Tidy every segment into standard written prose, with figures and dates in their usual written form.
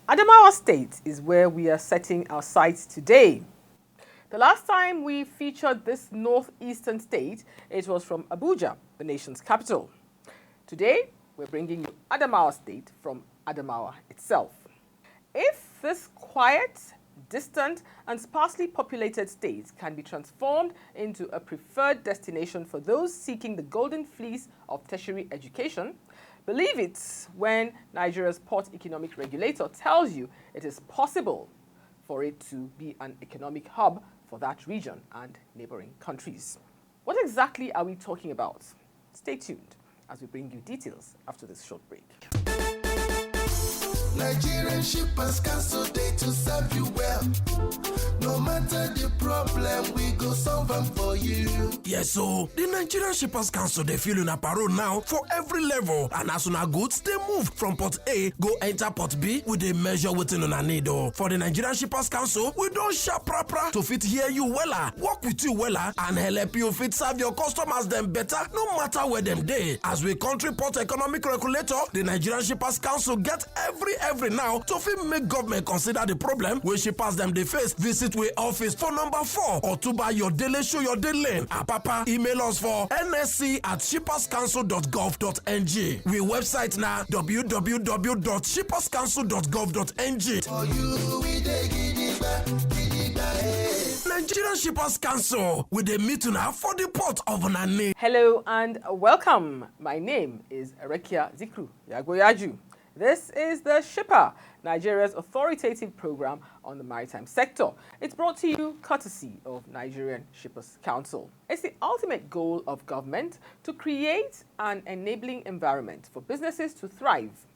Adamawa State is where we are setting our sights today. The last time we featured this northeastern state, it was from Abuja, the nation's capital. Today, we're bringing you Adamawa State from Adamawa itself. If this quiet, distant, and sparsely populated state can be transformed into a preferred destination for those seeking the golden fleece of tertiary education, believe it when Nigeria's port economic regulator tells you it is possible for it to be an economic hub for that region and neighboring countries. What exactly are we talking about? Stay tuned as we bring you details after this short break. Nigerian Shippers Council, they to serve you well. No matter the problem, we go solve them for you. Yes, so the Nigerian Shippers Council, they feel in a parole now for every level. And as soon as goods, they move from port A, go enter port B with a measure within on a needle. For the Nigerian Shippers Council, we don't sharp proper to fit hear you wella, work with you wella, and help you fit serve your customers them better, no matter where them day. As we country port economic regulator, the Nigerian Shippers Council get every now to fit make government consider the problem where shippers them they face. Visit we office for number 4 or to buy your daily show your daily. Papa email us for nsc@shipperscouncil.gov.ng. We website now www.shipperscouncil.gov.ng. For you, we dey Nigerian Shippers Council with the meeting now for the port of Nane. Hello and welcome. My name is Erekia Zikru Yagoyaju. This is The Shipper, Nigeria's authoritative program on the maritime sector. It's brought to you courtesy of Nigerian Shippers Council. It's the ultimate goal of government to create an enabling environment for businesses to thrive.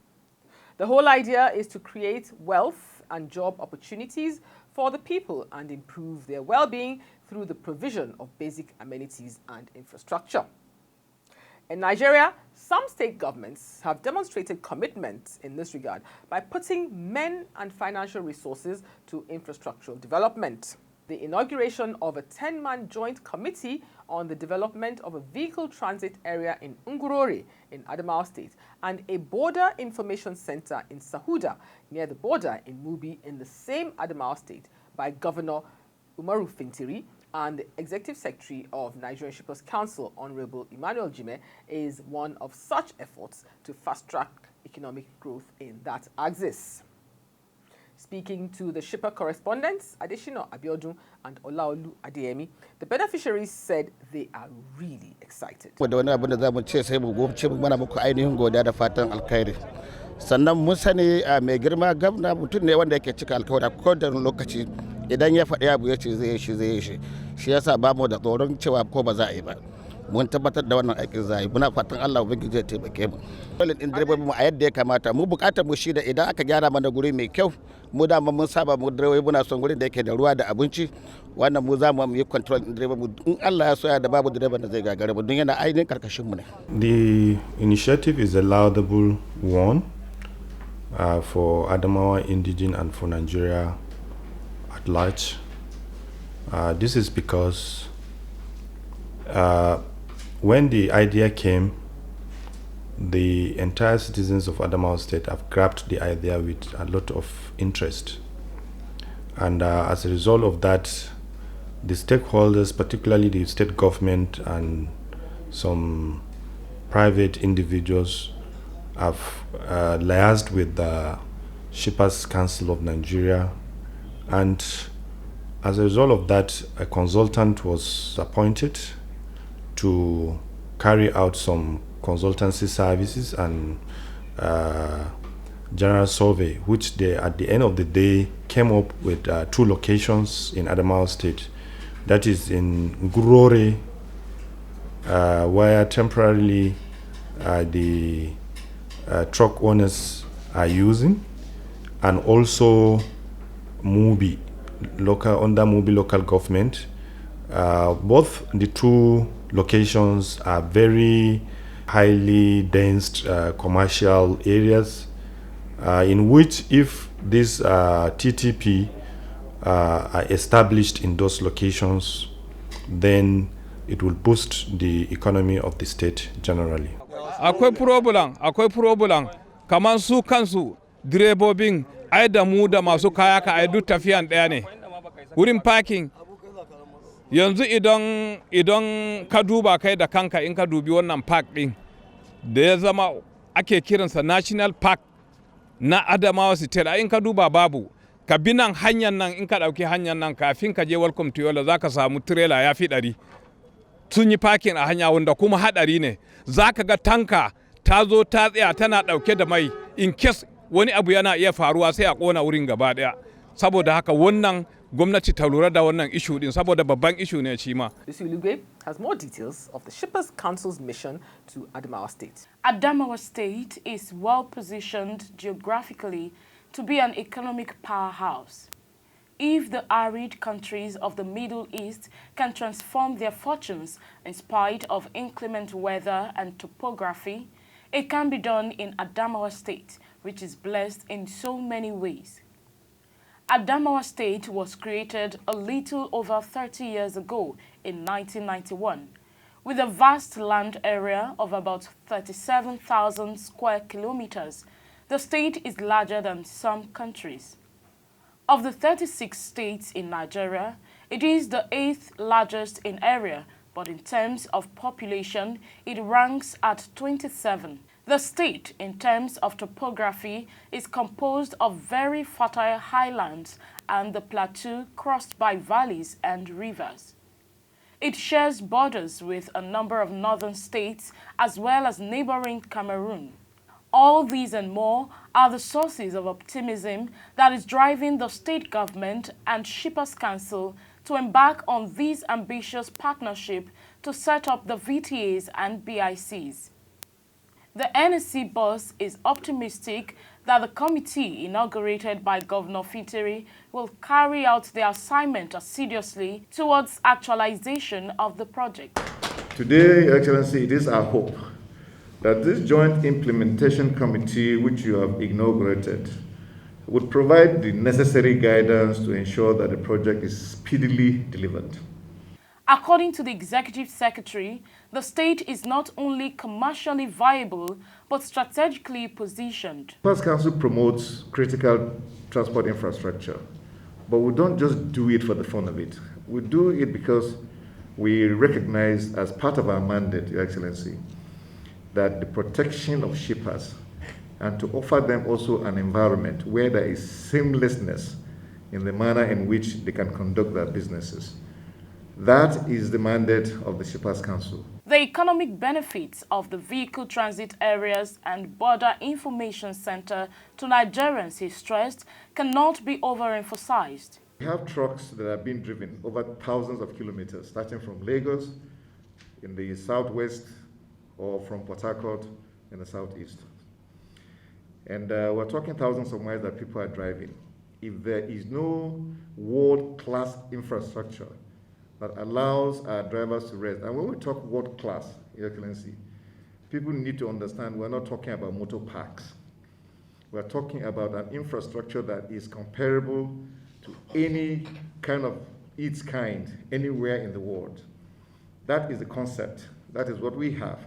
The whole idea is to create wealth and job opportunities for the people and improve their well-being through the provision of basic amenities and infrastructure. In Nigeria, some state governments have demonstrated commitment in this regard by putting men and financial resources to infrastructural development. The inauguration of a 10-man joint committee on the development of a vehicle transit area in Ngurore in Adamawa State and a border information center in Sahuda near the border in Mubi in the same Adamawa State by Governor Umaru Fintiri and the Executive Secretary of Nigerian Shippers Council, Honorable Emmanuel Jime, is one of such efforts to fast-track economic growth in that axis. Speaking to the shipper correspondents, Adeshino Abiodun and Olaolu Adeyemi, the beneficiaries said they are really excited. Sannan mun sani mai girma gwamna mutum ne wanda yake cika alkawari ko da lokaci idan ya faɗi abu ya ce zai yi shi yasa ba mu da tsoron cewa ko ba za a yi ba mun tabbatar da wannan aikin zai muna fatan Allah ubangiji ya taimake mu dole din direbobin mu a yadda ya kamata mu bukatar mu shi da idan aka gyara mana guri mai kyau mu da mun saba mu direbobi muna son gurin da yake da ruwa da abinci wannan mu za mu yi control din direbobin in Allah ya so ya da babu direban da zai gagare mu don yana ainihin karkashin mu ne. The initiative is a laudable one. For Adamawa indigenous and for Nigeria at large. This is because when the idea came, the entire citizens of Adamawa State have grabbed the idea with a lot of interest. And as a result of that, the stakeholders, particularly the state government and some private individuals have liaised with the Shippers Council of Nigeria, and as a result of that, a consultant was appointed to carry out some consultancy services and general survey, which they, at the end of the day, came up with 2 locations in Adamawa State. That is in Ngurore, where temporarily the truck owners are using, and also Mubi, under Mubi local government. Both the 2 locations are very highly dense commercial areas, in which if this TTP are established in those locations, then it will boost the economy of the state generally. Akwai problem kamar su kansu direbobin ai da mu da masu kaya ka ai duk tafiyan ɗaya ne. Wurin parking yanzu idan ka duba kai da kanka, in ka dubi wannan park ɗin da ya zama ake kiransa National Park na Adamawa State, in ka duba babu, ka bi nan hanyar nan, in ka ɗauki hanyar nan kafin ka je Welcome to Yola za ka samu trailer ya fi 100 sun yi parking a hanya, wanda kuma haɗari ne. Za ka ga tanka ta zo ta tsaya tana ɗauke da mai, in case wani abu yana iya faruwa sai a ƙona wurin gaba ɗaya. Saboda haka wannan gwamnati ta lura da wannan issue din, saboda babban issue ne shi ma. Ulugbe has more details of the Shippers Council's mission to Adamawa State. Adamawa State is well positioned geographically to be an economic powerhouse. If the arid countries of the Middle East can transform their fortunes in spite of inclement weather and topography, it can be done in Adamawa State, which is blessed in so many ways. Adamawa State was created a little over 30 years ago in 1991, with a vast land area of about 37,000 square kilometers. The state is larger than some countries. Of the 36 states in Nigeria, it is the 8th largest in area, but in terms of population, it ranks at 27. The state, in terms of topography, is composed of very fertile highlands and the plateau crossed by valleys and rivers. It shares borders with a number of northern states as well as neighboring Cameroon. All these and more are the sources of optimism that is driving the state government and Shippers Council to embark on this ambitious partnership to set up the VTAs and BICs. The NSC boss is optimistic that the committee inaugurated by Governor Fintiri will carry out the assignment assiduously towards actualization of the project. Today, Your Excellency, it is our hope that this joint implementation committee, which you have inaugurated, would provide the necessary guidance to ensure that the project is speedily delivered. According to the Executive Secretary, the state is not only commercially viable, but strategically positioned. The Shippers Council promotes critical transport infrastructure, but we don't just do it for the fun of it. We do it because we recognize as part of our mandate, Your Excellency, that the protection of shippers and to offer them also an environment where there is seamlessness in the manner in which they can conduct their businesses. That is the mandate of the Shippers Council. The economic benefits of the vehicle transit areas and border information center to Nigerians, he stressed, cannot be overemphasized. We have trucks that are being driven over thousands of kilometers, starting from Lagos in the southwest or from Port Harcourt in the southeast. And we're talking thousands of miles that people are driving. If there is no world-class infrastructure that allows our drivers to rest, and when we talk world-class, Your Excellency, people need to understand we're not talking about motor parks. We're talking about an infrastructure that is comparable to any kind of its kind anywhere in the world. That is the concept. That is what we have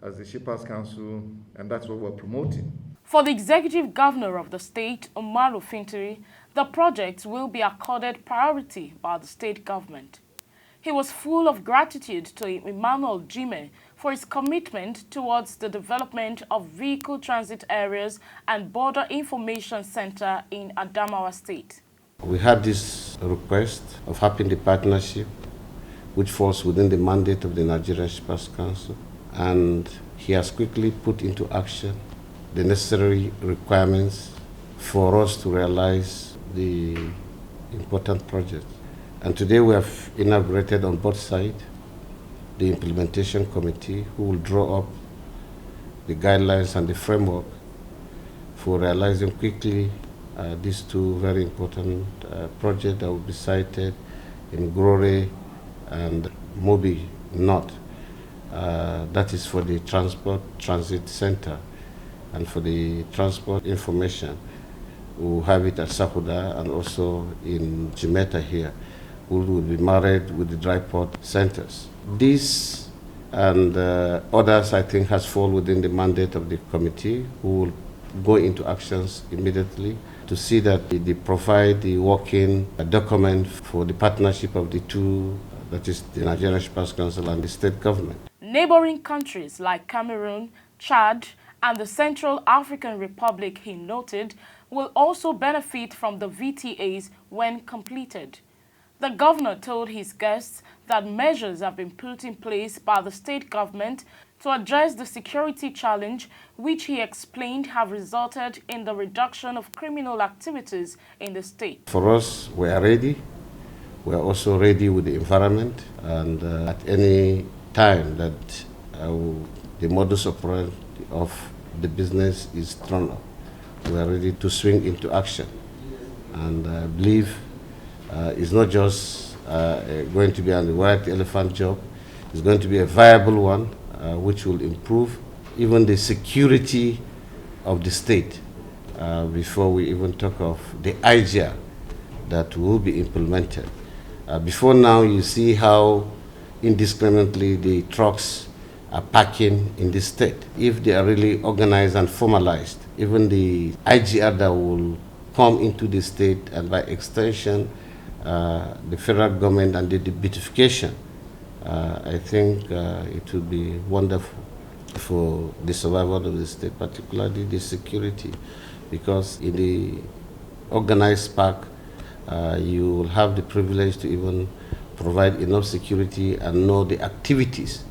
as the Shippers Council, and that's what we're promoting. For the executive governor of the state, Umaru Fintiri, the project will be accorded priority by the state government. He was full of gratitude to Emmanuel Jime for his commitment towards the development of vehicle transit areas and border information center in Adamawa State. We had this request of having the partnership, which falls within the mandate of the Nigerian Shippers Council, and he has quickly put into action the necessary requirements for us to realize the important project. And today we have inaugurated on both sides the implementation committee who will draw up the guidelines and the framework for realizing quickly these two very important projects that will be cited in Grore and Mobi North. That is for the transport transit center, and for the transport information, we'll have it at Sahuda and also in Jimeta here, who will be married with the dry port centers. These and others, I think, has fallen within the mandate of the committee, who will go into actions immediately to see that they provide the working document for the partnership of the two, that is the Nigerian Shippers Council and the state government. Neighboring countries like Cameroon, Chad, and the Central African Republic, he noted, will also benefit from the VTAs when completed. The governor told his guests that measures have been put in place by the state government to address the security challenge, which he explained have resulted in the reduction of criminal activities in the state. For us, we are ready. We are also ready with the environment, and at any time that the modus operandi of the business is thrown up, we are ready to swing into action. And I believe it's not just going to be a white elephant job. It's going to be a viable one, which will improve even the security of the state before we even talk of the idea that will be implemented. Before now, you see how indiscriminately the trucks are parking in the state. If they are really organized and formalized, even the IGR that will come into the state, and by extension, the federal government and the beautification, I think it will be wonderful for the survival of the state, particularly the security, because in the organized park, you will have the privilege to even provide enough security and know the activities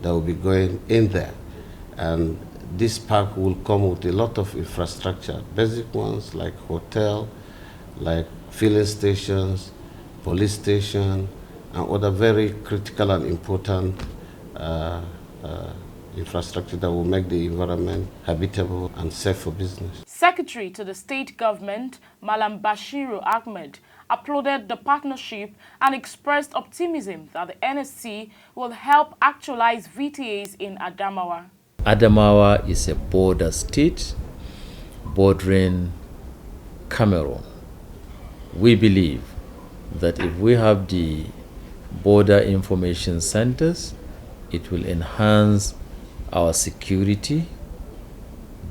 that will be going in there. And this park will come with a lot of infrastructure, basic ones like hotel, like filling stations, police station, and other very critical and important infrastructure that will make the environment habitable and safe for business. Secretary to the state government, Malam Bashiru Ahmed, applauded the partnership and expressed optimism that the NSC will help actualize VTAs in Adamawa. Adamawa is a border state bordering Cameroon. We believe that if we have the border information centers, it will enhance our security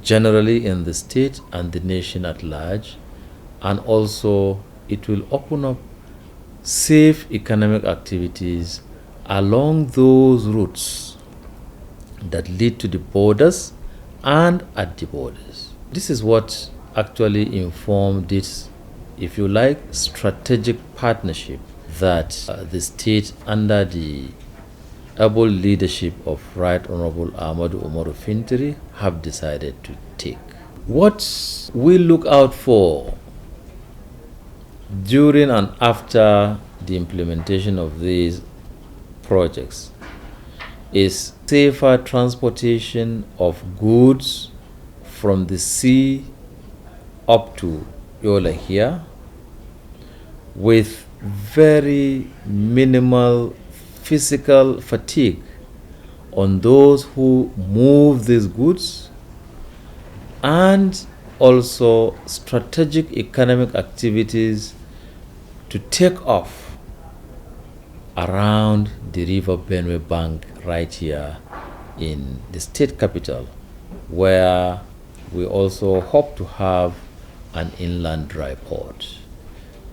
generally in the state and the nation at large, and also it will open up safe economic activities along those routes that lead to the borders and at the borders. This is what actually informed this, if you like, strategic partnership that the state, under the able leadership of Right Honorable Ahmadu Umaru Fintiri, have decided to take. What we look out for during and after the implementation of these projects is safer transportation of goods from the sea up to Yola here, with very minimal physical fatigue on those who move these goods, and also strategic economic activities to take off around the River Benue bank right here in the state capital, where we also hope to have an inland dry port.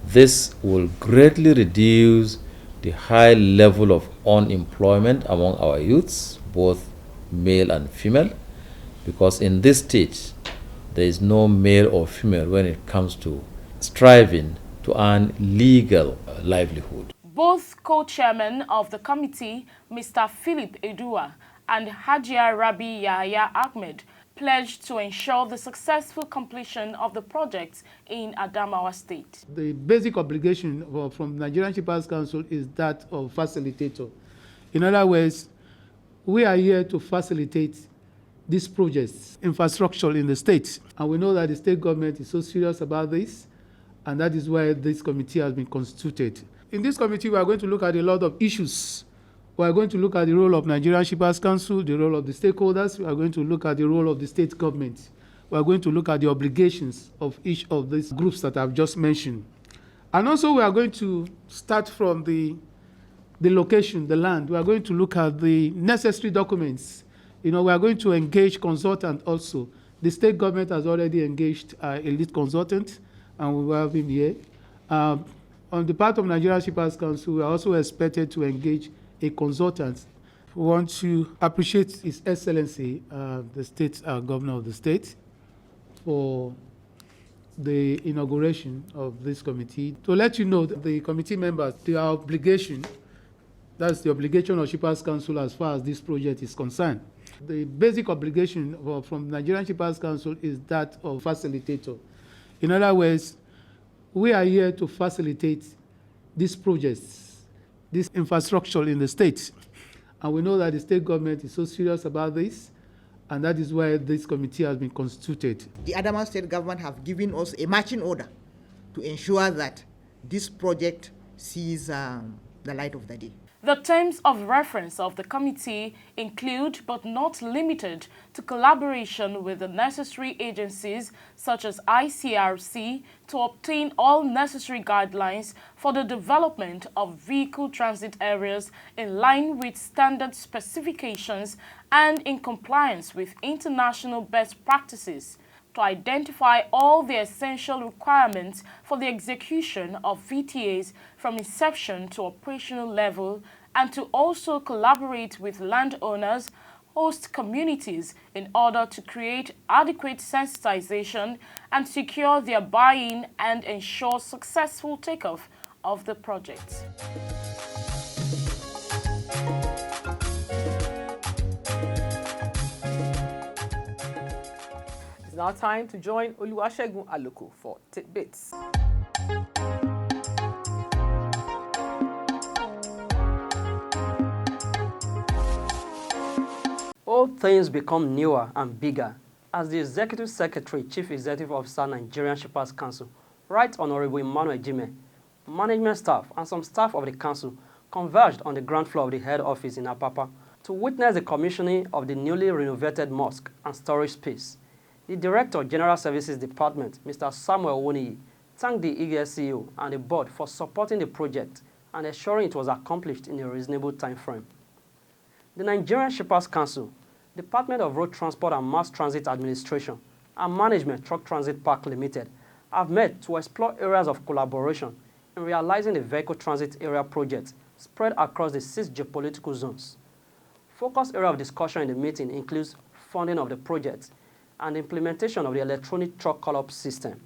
This will greatly reduce the high level of unemployment among our youths, both male and female, because in this state, there is no male or female when it comes to striving to earn legal livelihood. Both co-chairmen of the committee, Mr. Philip Edua and Hajia Rabi Yahya Ahmed, pledged to ensure the successful completion of the project in Adamawa State. The basic obligation from the Nigerian Shippers Council is that of facilitator. In other words, we are here to facilitate these projects, infrastructure in the state. And we know that the state government is so serious about this, and that is why this committee has been constituted. In this committee, we are going to look at a lot of issues. We are going to look at the role of Nigerian Shippers Council, the role of the stakeholders. We are going to look at the role of the state government. We are going to look at the obligations of each of these groups that I've just mentioned. And also, we are going to start from the location, the land. We are going to look at the necessary documents. We are going to engage consultant also. The state government has already engaged a lead consultant, and we will have him here. On the part of Nigerian Shippers Council, we are also expected to engage a consultant. We want to appreciate His Excellency, the state governor of the state, for the inauguration of this committee. To let you know that the committee members, their obligation, that's the obligation of Shippers Council as far as this project is concerned. The basic obligation from Nigerian Shippers Council is that of facilitator. In other words, we are here to facilitate these projects, this infrastructure in the state. And we know that the state government is so serious about this, and that is why this committee has been constituted. The Adamawa state government have given us a marching order to ensure that this project sees the light of the day. The terms of reference of the committee include, but not limited to, collaboration with the necessary agencies such as ICRC to obtain all necessary guidelines for the development of vehicle transit areas in line with standard specifications and in compliance with international best practices, to identify all the essential requirements for the execution of VTAs from inception to operational level, and to also collaborate with landowners, host communities in order to create adequate sensitization and secure their buy-in and ensure successful takeoff of the project. It's now time to join Oluwasegun Aloko for Tidbits. All things become newer and bigger as the Executive Secretary, Chief Executive Officer, Nigerian Shippers Council, Right Honorable Emmanuel Jime, management staff and some staff of the council converged on the ground floor of the head office in Apapa to witness the commissioning of the newly renovated mosque and storage space. The Director, General Services Department, Mr. Samuel Woniyi, thanked the EGS CEO and the board for supporting the project and ensuring it was accomplished in a reasonable time frame. The Nigerian Shippers Council, Department of Road Transport and Mass Transit Administration, and Management Truck Transit Park Limited have met to explore areas of collaboration in realizing the vehicle transit area project spread across the 6 geopolitical zones. Focus area of discussion in the meeting includes funding of the project and the implementation of the electronic truck call-up system.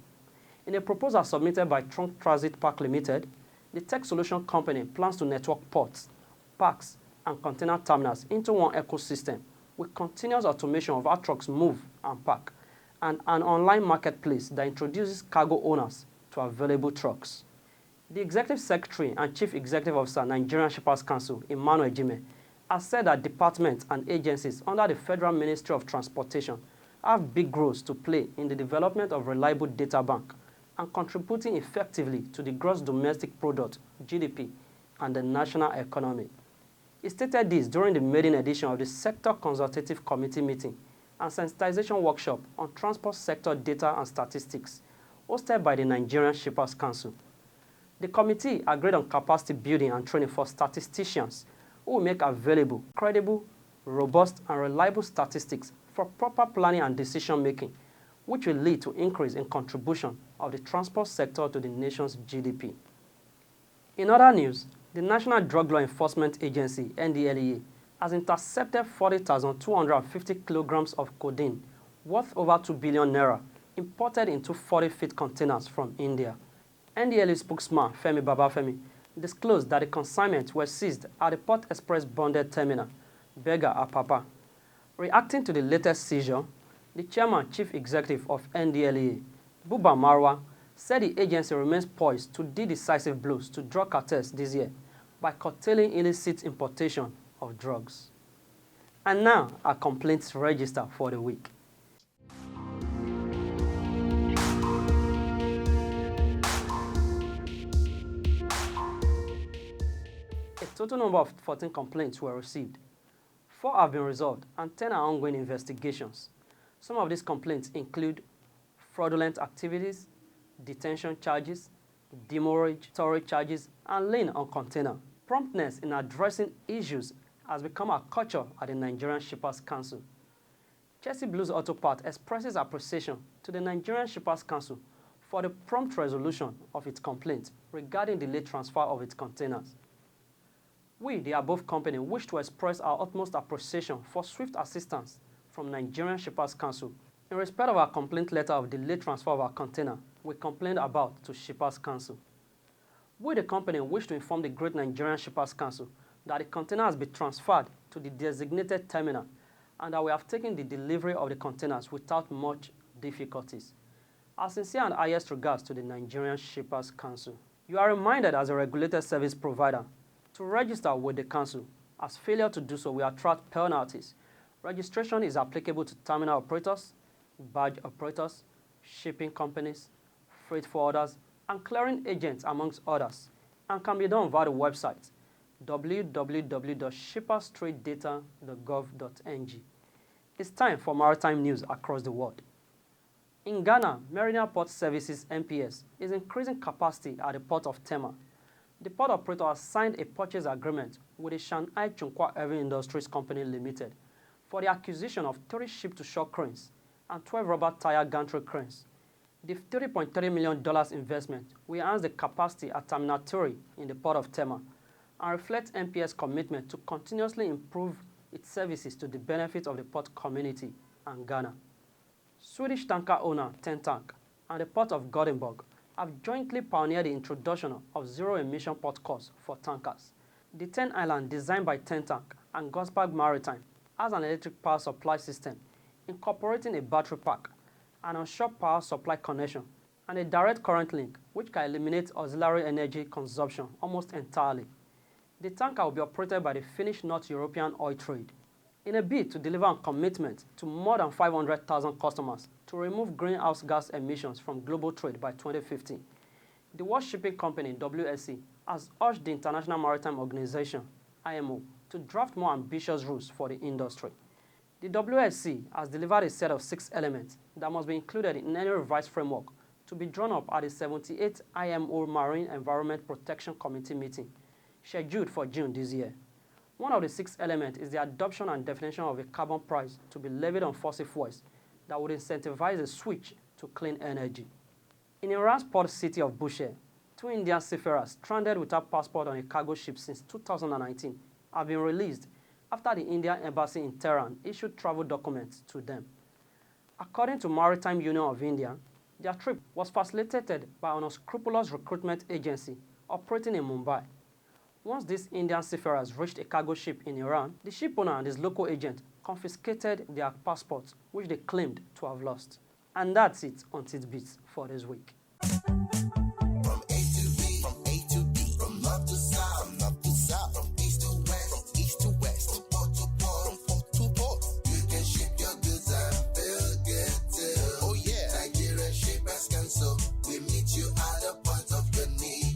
In a proposal submitted by Trunk Transit Park Limited, the tech solution company plans to network ports, parks, and container terminals into one ecosystem with continuous automation of how trucks move and park, and an online marketplace that introduces cargo owners to available trucks. The Executive Secretary and Chief Executive Officer, Nigerian Shippers Council, Emmanuel Jime, has said that departments and agencies under the Federal Ministry of Transportation have big roles to play in the development of reliable data bank and contributing effectively to the gross domestic product, GDP, and the national economy. He stated this during the maiden edition of the Sector Consultative Committee meeting and sensitization workshop on transport sector data and statistics, hosted by the Nigerian Shippers Council. The committee agreed on capacity building and training for statisticians who will make available credible, robust, and reliable statistics for proper planning and decision-making, which will lead to increase in contribution of the transport sector to the nation's GDP. In other news, The National Drug Law Enforcement Agency, NDLEA, has intercepted 40,250 kilograms of codeine worth over 2 billion naira imported into 40-feet containers from India. NDLEA spokesman Femi Babafemi disclosed that the consignments were seized at the Port Express bonded terminal, Bega Apapa. Reacting to the latest seizure, the chairman chief executive of NDLEA, Buba Marwa, said the agency remains poised to deal decisive blows to drug cartels this year by curtailing illicit importation of drugs. And now, our complaints register for the week. A total number of 14 complaints were received. 4 have been resolved and 10 are ongoing investigations. Some of these complaints include fraudulent activities, detention charges, demurrage, storage charges, and lien on container. Promptness in addressing issues has become a culture at the Nigerian Shippers Council. Chelsea Blues Auto Part expresses appreciation to the Nigerian Shippers Council for the prompt resolution of its complaint regarding the late transfer of its containers. We, the above company, wish to express our utmost appreciation for swift assistance from Nigerian Shippers Council in respect of our complaint letter of the late transfer of our container we complained about to Shippers Council. We, the company, wish to inform the Great Nigerian Shippers Council that the container has been transferred to the designated terminal and that we have taken the delivery of the containers without much difficulties. Our sincere and highest regards to the Nigerian Shippers Council. You are reminded as a regulated service provider to register with the Council, as failure to do so will attract penalties. Registration is applicable to terminal operators, barge operators, shipping companies, freight forwarders, and clearing agents, amongst others, and can be done via the website www.shipperstradedata.gov.ng. It's time for maritime news across the world. In Ghana, Meridian Port Services MPS is increasing capacity at the port of Tema. The port operator has signed a purchase agreement with the Shanghai Chungkwa Heavy Industries Company Limited for the acquisition of 3 ship-to-shore cranes and 12 rubber tire gantry cranes. The $30.3 million investment will enhance the capacity at Terminal 3 in the port of Tema and reflects MPS' commitment to continuously improve its services to the benefit of the port community and Ghana. Swedish tanker owner Tentank and the port of Gothenburg have jointly pioneered the introduction of zero-emission port calls for tankers. The 10 island, designed by Tentank and Gothenburg Maritime, has an electric power supply system incorporating a battery pack, an onshore power supply connection, and a direct current link which can eliminate auxiliary energy consumption almost entirely. The tanker will be operated by the Finnish North European oil trade in a bid to deliver on commitment to more than 500,000 customers to remove greenhouse gas emissions from global trade by 2050. The World Shipping Company, WSC, has urged the International Maritime Organization, IMO, to draft more ambitious rules for the industry. The WSC has delivered a set of 6 elements that must be included in any revised framework to be drawn up at the 78th IMO Marine Environment Protection Committee meeting, scheduled for June this year. One of the 6 elements is the adoption and definition of a carbon price to be levied on fossil fuels that would incentivize a switch to clean energy. In Iran's port city of Bushehr, 2 Indian seafarers stranded without passport on a cargo ship since 2019 have been released after the Indian embassy in Tehran issued travel documents to them. According to Maritime Union of India, their trip was facilitated by an unscrupulous recruitment agency operating in Mumbai. Once these Indian seafarers reached a cargo ship in Iran, the ship owner and his local agent confiscated their passports, which they claimed to have lost. And that's it on Tidbits for this week.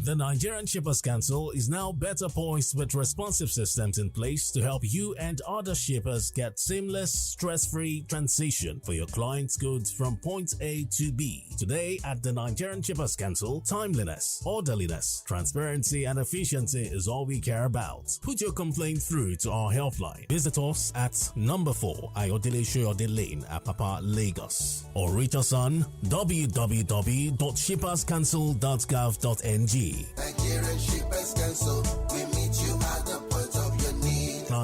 The Nigerian Shippers Council is now better poised with responsive systems in place to help you and other shippers get seamless, stress-free transition for your clients' goods from point A to B. Today at the Nigerian Shippers Council, timeliness, orderliness, transparency and efficiency is all we care about. Put your complaint through to our helpline. Visit us at number 4 Ayodele Shoyode Lane, Apapa, Lagos, or reach us on www.shipperscouncil.gov.ng. Nigerian Shippers Council, we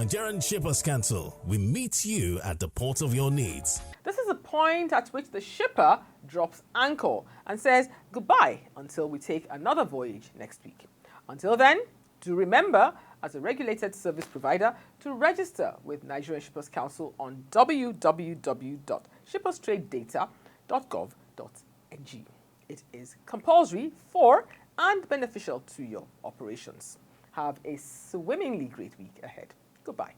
Nigerian Shippers Council. We meet you at the port of your needs. This is a point at which the shipper drops anchor and says goodbye until we take another voyage next week. Until then, do remember, as a regulated service provider, to register with Nigerian Shippers Council on www.shipperstradedata.gov.ng. It is compulsory for and beneficial to your operations. Have a swimmingly great week ahead. Goodbye.